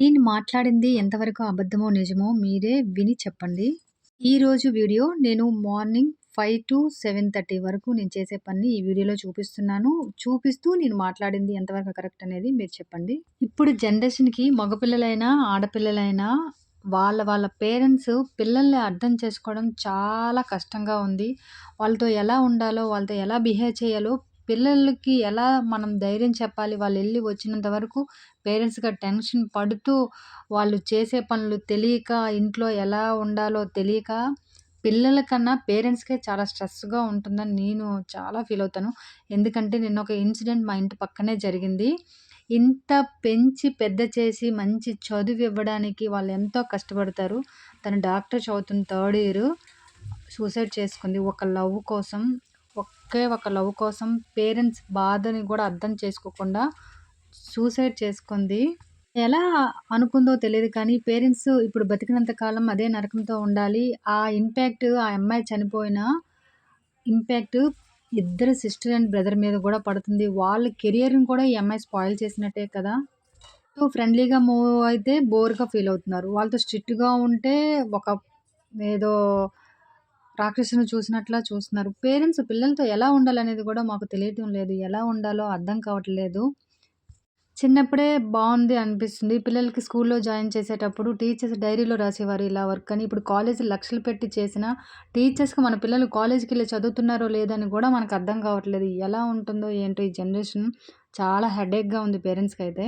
నేను మాట్లాడింది ఎంతవరకు అబద్ధమో, నిజమో మీరే విని చెప్పండి. ఈరోజు వీడియో నేను మార్నింగ్ 5-7:30 వరకు నేను చేసే పనిని ఈ వీడియోలో చూపిస్తున్నాను. చూపిస్తూ నేను మాట్లాడింది ఎంతవరకు కరెక్ట్ అనేది మీరు చెప్పండి. ఇప్పుడు జనరేషన్‌కి మగపిల్లలైనా, ఆడపిల్లలైనా వాళ్ళ పేరెంట్స్ పిల్లల్ని అర్థం చేసుకోవడం చాలా కష్టంగా ఉంది. వాళ్ళతో ఎలా ఉండాలో, వాళ్ళతో ఎలా బిహేవ్ చేయాలో, పిల్లలకి ఎలా మనం ధైర్యం చెప్పాలి, వాళ్ళెళ్లి వచ్చినంత వరకు పేరెంట్స్‌గా టెన్షన్ పడుతూ, వాళ్ళు చేసే పనులు తెలియక, ఇంట్లో ఎలా ఉండాలో తెలియక, పిల్లల కన్నా పేరెంట్స్‌కే చాలా స్ట్రెస్‌గా ఉంటుందని నేను చాలా ఫీల్ అవుతాను. ఎందుకంటే నిన్నొక ఇన్సిడెంట్ మా ఇంటి పక్కనే జరిగింది. ఇంత పెంచి పెద్ద చేసి మంచి చదువివ్వడానికి వాళ్ళెంతో కష్టపడతారు. తను డాక్టర్ చదువుతుంది థర్డ్ ఇయరు. సూసైడ్ చేసుకుంది. ఒక లవ్ కోసం, ఒకే ఒక లవ్ కోసం పేరెంట్స్ బాధని గూడా అర్థం చేసుకోకుండా సూసైడ్ చేసుకుంది. ఎలా అనుకుందో తెలీదు కానీ పేరెంట్స్ ఇప్పుడు బతికినంత కాలం అదే నరకంతో ఉండాలి. ఆ ఇంపాక్ట్ ఆ అమ్మాయి చనిపోయిన ఇంపాక్ట్ ఇద్దరు సిస్టర్ అండ్ బ్రదర్ మీద గూడా పడుతుంది. వాళ్ళ కెరియర్‌ని కూడా ఈ అమ్మాయి స్పాయిల్ చేసినట్టే కదా! సో, ఫ్రెండ్లీగా మూవ్ అయితే బోర్‌గా ఫీల్ అవుతున్నారు. వాళ్ళతో స్ట్రిక్ట్‌గా ఉంటే ఒక ఏదో రాక్షసుని చూసినట్లా చూస్తున్నారు. పేరెంట్స్ పిల్లలతో ఎలా ఉండాలనేది గూడా మాకు తెలియటం లేదు. ఎలా ఉండాలో అర్థం కావట్లేదు. చిన్నప్పుడే బావుంది అనిపిస్తుంది. పిల్లలకి స్కూల్‌లో జాయిన్ చేసేటప్పుడు టీచర్స్ డైరీలో రాసేవారు ఇలా వర్క్ అని. ఇప్పుడు కాలేజీలు లక్షలు పెట్టి చేసినా టీచర్స్‌కి మన పిల్లలు కాలేజీకెళ్ళి చదువుతున్నారో లేదో అని గూడా మనకు అర్థం కావట్లేదు. ఎలా ఉంటుందో ఏంటో ఈ జనరేషన్ చాలా హెడేక్‌గా ఉంది పేరెంట్స్‌కైతే.